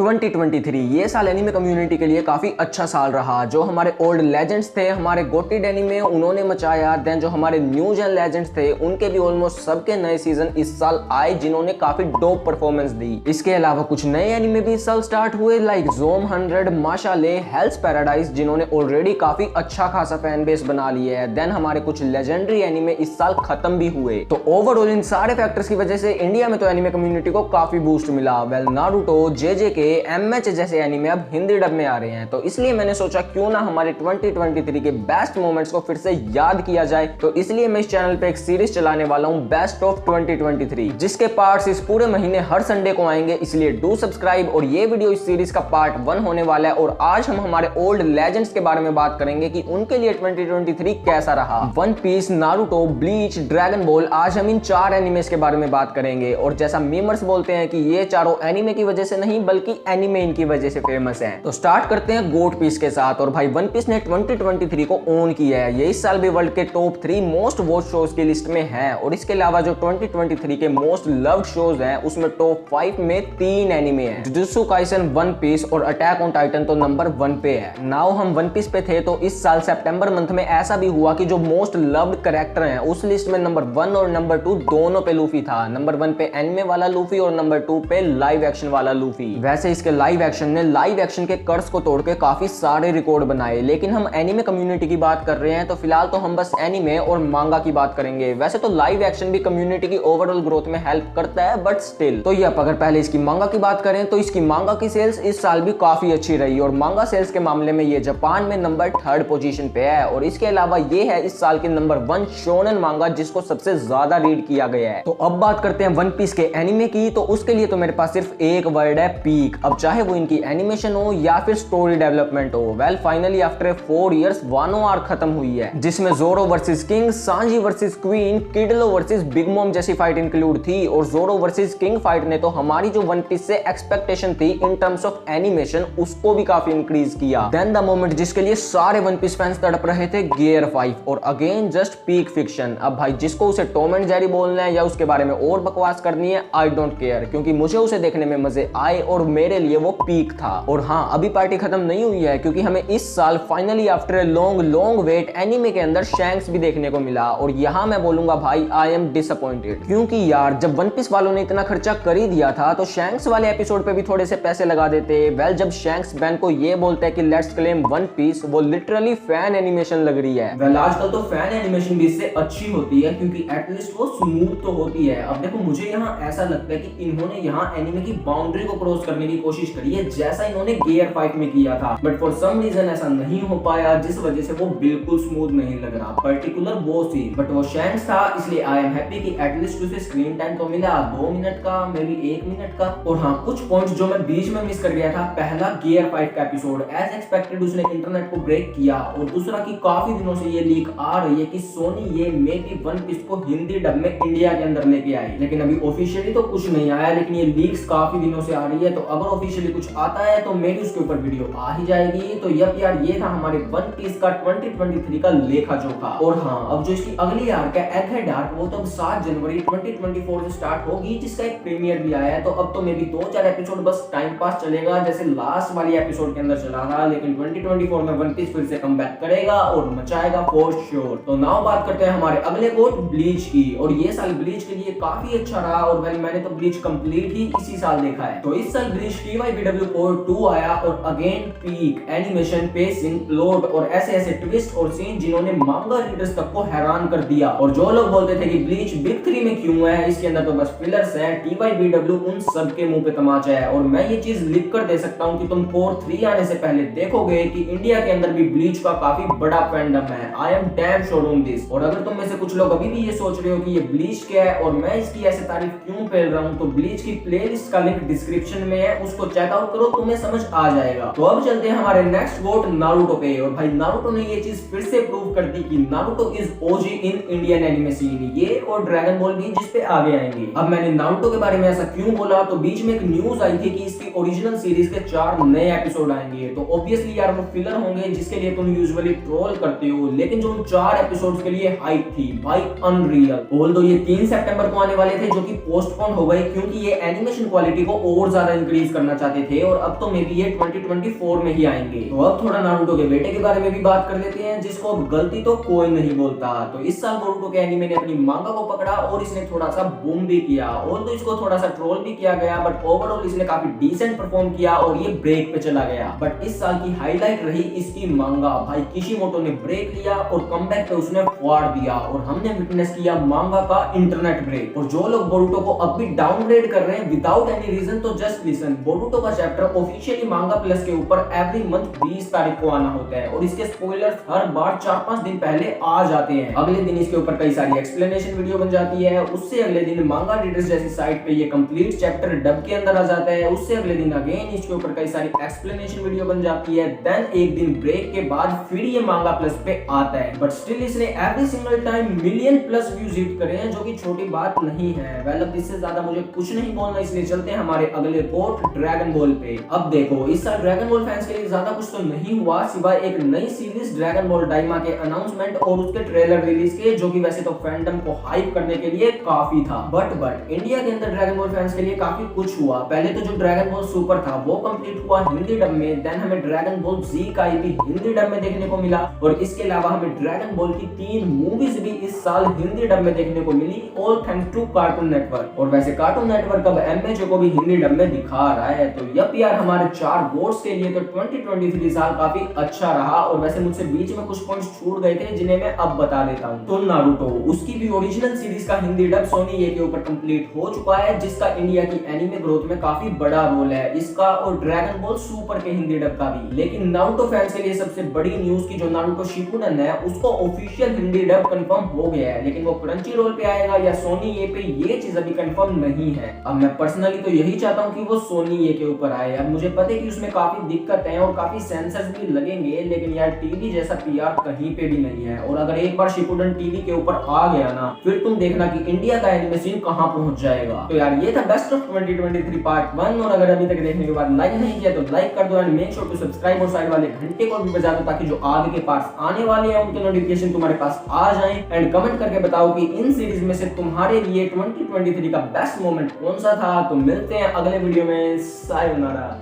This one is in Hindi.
2023 ये साल एनीमे कम्युनिटी के लिए काफी अच्छा साल रहा। जो हमारे ओल्ड लेजेंड्स थे, हमारे गोटेड एनीमे उन्होंने मचाया। देन जो हमारे न्यू जेन लेजेंड्स थे उनके भी ऑलमोस्ट सबके नए सीजन इस साल आए जिन्होंने काफी डोप परफॉर्मेंस दी। इसके अलावा कुछ नए एनीमे भी इस साल स्टार्ट हुए लाइक ज़ोम 100, माशाले, हेल्स पैराडाइज जिन्होंने ऑलरेडी काफी अच्छा खासा फैन बेस बना लिया है। देन हमारे कुछ लेजेंडरी एनीमे इस साल खत्म भी हुए। तो ओवरऑल इन सारे फैक्टर्स की वजह से इंडिया में तो एनीमे कम्युनिटी को काफी बूस्ट मिला। वेल नारुतो, जेजेके, एमएच जैसे एनीमे अब हिंदी डब में आ रहे हैं, तो इसलिए मैंने सोचा क्यों ना हमारे 2023 के बेस्ट मोमेंट्स को फिर से याद किया जाए। तो इसलिए मैं इस चैनल पे एक सीरीज चलाने वाला हूं बेस्ट ऑफ 2023, जिसके पार्ट्स इस पूरे महीने हर संडे को आएंगे। इसलिए डू सब्सक्राइब। और ये वीडियो इस सीरीज का पार्ट 1 होने वाला है। और आज हम हमारे ओल्ड लेजेंड्स के बारे में बात करेंगे कि उनके लिए 2023 कैसा रहा। One Piece, Naruto, Bleach, Dragon Ball, आज हम इन 4 एनिमेस के बारे में बात करेंगे। और जैसा मीमर्स बोलते हैं कि ये चारों एनिमे की वजह से नहीं बल्कि एनिमे इनकी वजह से फेमस है। तो स्टार्ट करते हैं गोट पीस के साथ। और भाई वन पीस ने 2023 को ओन किया है। ये इस साल भी वर्ल्ड के टॉप 3 मोस्ट वॉच शोज की लिस्ट में है। और इसके अलावा जो 2023 के मोस्ट लव्ड शोज हैं उसमें टॉप 5 में 3 एनिमे हैं, जुजुत्सु काइसन, वन पीस और अटैक ऑन टाइटन तो नंबर 1 पे है। नाउ हम वन पीस पे थे तो इस साल सितंबर मंथ में ऐसा भी हुआ कि जो मोस्ट लव्ड कैरेक्टर हैं उस लिस्ट में नंबर 1 और नंबर 2 दोनों पे लूफी था। नंबर 1 पे एनिमे वाला लूफी और नंबर 2 पे लाइव एक्शन वाला लूफी। वैसे इसके लाइव एक्शन ने लाइव एक्शन के कर्स को तोड़ के काफी सारे रिकॉर्ड बनाए, लेकिन हम एनिमे कम्युनिटी की बात कर रहे हैं तो फिलहाल तो हम बस एनिमे और मांगा की बात करेंगे। वैसे तो लाइव एक्शन भी कम्युनिटी की ओवरऑल ग्रोथ में हेल्प करता है, बट स्टिल। तो ये अगर पहले इसकी मांगा की बात करें तो इसकी मांगा की सेल्स इस साल भी काफी अच्छी रही। और मांगा सेल्स के मामले में ये जापान में नंबर 3rd पोजीशन पे है। और इसके अलावा ये है इस साल की नंबर 1 शोनन मांगा जिसको सबसे ज्यादा रीड किया गया है। तो अब बात करते हैं वन पीस के एनिमे की। तो उसके लिए तो मेरे पास सिर्फ एक वर्ड है, पीक। अब चाहे वो इनकी एनिमेशन हो या फिर स्टोरी डेवलपमेंट हो। Well finally after 4 years Wano arc खत्म हुई है, जिसमें Zoro versus king, Sanji versus queen, Kid Law versus big mom जैसी फाइट इंक्लूड थी। और जोरो वर्सेस किंग फाइट ने तो हमारी जो वन पीस से एक्सपेक्टेशन थी इन टर्म्स ऑफ एनिमेशन उसको भी काफी इंक्रीज किया। देन द मोमेंट जिसके लिए सारे वन पीस फैंस तड़प रहे थे, गियर 5। और अगेन जस्ट पीक फिक्शन। अब भाई जिसको उसे टॉम एंड जेरी बोलना है या उसके बारे में और बकवास करनी है, आई डोंट केयर, क्योंकि मुझे उसे देखने में मजे आए और मेरे लिए वो पीक था। और हाँ, अभी पार्टी खत्म नहीं हुई है, क्योंकि हमें इस साल finally after a long wait anime के अंदर शैंक्स भी देखने को मिला। और यहाँ मैं बोलूंगा भाई आई एम डिसअपॉइंटेड, क्योंकि यार जब वन पीस वालों ने इतना खर्चा कर ही दिया था तो शैंक्स वाले एपिसोड पे भी थोड़े से पैसे लगा देते। वेल जब शैंक्स बैन को ये बोलते हैं कि लेट्स क्लेम वन पीस, वो लिटरली फैन एनिमेशन लग रही है। वेल आजकल तो फैन एनिमेशन भी इससे अच्छी होती है, क्योंकि एटलीस्ट वो स्मूथ तो होती है। अब देखो मुझे यहाँ ऐसा लगता है कि इन्होंने यहाँ एनिमे की बाउंड्री को क्रॉस करने की कोशिश करी है, जैसा इन्होंने गियर 5 में किया था। बट फॉर सम रीजन ऐसा नहीं हो पाया, जिस वजह से वो बिल्कुल स्मूथ नहीं लग रहा, पर्टिकुलर वो सी। बट वो शैंक्स था, इसलिए आई एम हैप्पी कि एटलीस्ट उसे स्क्रीन टाइम तो मिला 2 मिनट का, मे बी 1 मिनट का। और हाँ, कुछ पॉइंट्स जो मैं बीच में मिस कर गया था। पहला गियर 5 का एपिसोड एज एक्सपेक्टेड उसने इंटरनेट को ब्रेक किया। और दूसरा कि काफी दिनों से ये लीक आ रही है कि सोनी ये मे बी वन पीस को हिंदी डब में इंडिया के अंदर लेके आई, लेकिन अभी ऑफिशियली तो कुछ नहीं आया। लेकिन ये लीक्स काफी दिनों से आ रही है, तो अगर ऑफिशियली कुछ आता है तो मे बी उसके ऊपर वीडियो आ ही जाएगी। तो यप यार, ये था हमारे वन पीस का 2023 का लेखा जोखा। और हाँ, अब जो इसकी अगली आर्क है एगहेड आर्क, वो तो अब 7 जनवरी 2024 से स्टार्ट होगी, जिसका एक प्रीमियर भी आया है। तो अब तो मे बी 2-4 एपिसोड बस टाइम पास चलेगा, जैसे लास्ट वाली एपिसोड के अंदर चला था। लेकिन 2024 में वन पीस फिर से कमबैक करेगा और मचाएगा फॉर श्योर। तो नाउ बात करते हैं हमारे अगले कोट ब्लीच की। और ये साल ब्लीच के लिए काफी अच्छा रहा। और वेल मैंने तो ब्लीच कंप्लीट ही इसी साल देखा है। तो इस साल ब्लीच TYBW कोड 2 आया और again peak animation, pacing, plot और ऐसे ट्विस्ट और सीन जिन्होंने मांगा रीडर्स तक को हैरान कर दिया। और जो लोग बोलते थे कि ब्लीच बिग 3 में क्यों है, इसके अंदर तो बस फिलर्स है, TYBW उन सब के मुंह पे तमाचा है। और मैं ये चीज लिख कर दे सकता हूँ कि तुम कोर 3 आने से पहले देखोगे कि इंडिया के अंदर भी ब्लीच का काफी बड़ा फैंडम है। I am damn sure on this. और अगर तुम में से कुछ लोग अभी भी ये सोच रहे हो कि ये ब्लीच क्या है और मैं इसकी ऐसे तारीफ क्यों फैल रहा हूँ, तो ब्लीच की प्लेलिस्ट का लिंक डिस्क्रिप्शन में है, उसको चेकआउट करो, तुम्हें समझ आ जाएगा। तो अब चलते हैं हमारे नेक्स्ट वोट नारुतो पे। और भाई नारुतो ने ये चीज फिर से प्रूव कर दी कि Naruto is OG in Indian anime scene. ये और ड्रैगन बॉल भी जिस पे आगे आएंगे। अब मैंने नारुतो के बारे में ऐसा क्यों बोला, तो बीच में एक न्यूज आई थी कि इसकी ओरिजिनल सीरीज के 4 नए एपिसोड आएंगे। तो ऑब्वियसली यार वो फिलर होंगे, जिसके लिए तुम यूजुअली ट्रोल करते हो। लेकिन जो 4 एपिसोड्स के लिए हाइप थी भाई अनरियल। ऑल्दो ये 3 सितंबर को आने वाले थे, जो कि पोस्टपोन हो गए, क्योंकि ये एनिमेशन क्वालिटी को और ज्यादा इंक्रीज रिलीज करना चाहते थे और अब तो मे बी ये 2024 में ही आएंगे। तो अब थोड़ा नारुतो के बेटे के बारे में भी बात कर लेते हैं, जिसको अब गलती तो कोई नहीं बोलता। तो इस साल बोरुतो के एनीमे ने अपनी मांगा को पकड़ा और इसने थोड़ा सा बूम भी किया, और तो इसको थोड़ा सा ट्रोल भी किया गया, बट ओवरऑल इसने काफी डिसेंट परफॉर्म किया और ये ब्रेक पे चला गया। बट इस साल की हाईलाइट रही इसकी मांगा। भाई किशिमोटो ने ब्रेक लिया और कमबैक पे उसने फाड़ दिया और हमने विटनेस किया मांगा का इंटरनेट ब्रेक। और जो लोग बोरुतो को अब भी डाउनग्रेड कर रहे हैं विदाउट एनी रीजन, तो जस्ट लिसन, बोरुतो का चैप्टर ऑफिशियली मांगा प्लस के ऊपर एवरी मंथ 20 तारीख को आना होता है और इसके स्पॉयलर्स हर बार 4-5 दिन पहले आ जाते हैं। अगले दिन इसके ऊपर कई सारी एक्सप्लेनेशन वीडियो बन जाती है, उससे अगले दिन मांगा रीडर्स जैसी साइट पे ये कंप्लीट चैप्टर डब के अंदर आ जाता है, उससे अगले दिन अगेन इसके ऊपर कई सारी एक्सप्लेनेशन वीडियो बन जाती है, देन एक दिन ब्रेक के बाद फिर ये मांगा प्लस पे आता है। बट स्टिल इसने every single time million plus views hit करे हैं, जो कि छोटी बात नहीं है। वेल अब इससे ज्यादा मुझे कुछ नहीं बोलना, इसलिए चलते हैं हमारे अगले रिपोर्ट ड्रैगन बॉल पे। अब देखो इस साल ड्रैगन बॉल फैंस के लिए ज्यादा कुछ तो नहीं हुआ सिवाय एक नई सीरीज ड्रैगन बॉल डाइमा के अनाउंसमेंट और उसके ट्रेलर रिलीज के, जो कि वैसे तो फैंडम को हाइप करने के लिए काफी था। बट इंडिया के अंदर ड्रैगन बॉल फैंस के लिए काफी कुछ हुआ। पहले तो जो ड्रैगन बॉल सुपर था वो कंप्लीट हुआ हिंदी डब में, देन हमें ड्रैगन बॉल जी का भी हिंदी डब में देखने को मिला, और इसके अलावा हमें ड्रैगन बॉल की 3 मूवीज भी इस साल हिंदी डब में देखने को मिली, all thanks to cartoon network. और वैसे कार्टून नेटवर्क अब एमएचए को भी हिंदी डब में दिखा रहा है। तो यप यार, हमारे 4 बोर्ड्स के लिए तो 2023 साल काफी अच्छा रहा। और वैसे मुझसे बीच में कुछ पॉइंट्स छूट गए थे जिन्हें मैं अब बता देता हूँ। तो नारुतो, उसकी भी ओरिजिनल सीरीज का हिंदी डब सोनी ये के ऊपर कंप्लीट हो चुका है, जिसका इंडिया की एनीमे ग्रोथ में काफी बड़ा रोल है इसका, और ड्रैगन बॉल सुपर के हिंदी डब का भी। लेकिन नारुतो फैंस के लिए सबसे बड़ी न्यूज की जो नारुतो शिपुडन है उसको ऑफिशियल हिंदी डब कंफर्म हो गया है, लेकिन वो क्रंची रोल पे आएगा या सोनी ये पे, ये चीज अभी कंफर्म नहीं है। अब मैं पर्सनली तो यही चाहता हूँ कि वो सोनी ये के ऊपर आए। अब मुझे पता है कि उसमें काफी दिक्कत है और काफी सेंसर्स भी लगेंगे, लेकिन यार टीवी जैसा पीआर कहीं पे भी नहीं है। और अगर एक बार शिपुडन टीवी के ऊपर आ गया ना, फिर तुम देखना कि इंडिया का एनिमे सीन कहां पहुंच जाएगा। तो यार ये था बेस्ट ऑफ 2023 पार्ट 1, और अगर अभी तक देखने के बाद लाइक नहीं किया तो लाइक कर दो and make sure to subscribe और साइड वाले घंटे को भी बजा दो, ताकि जो आगे के पार्ट्स आने वाले हैं उनके नोटिफिकेशन तुम्हारे पास आ जाएं। एंड कमेंट करके बताओ कि इन सीरीज में से तुम्हारे लिए 2023 का बेस्ट मोमेंट कौन सा था। तो मिलते हैं अगले वीडियो में, सायोनारा।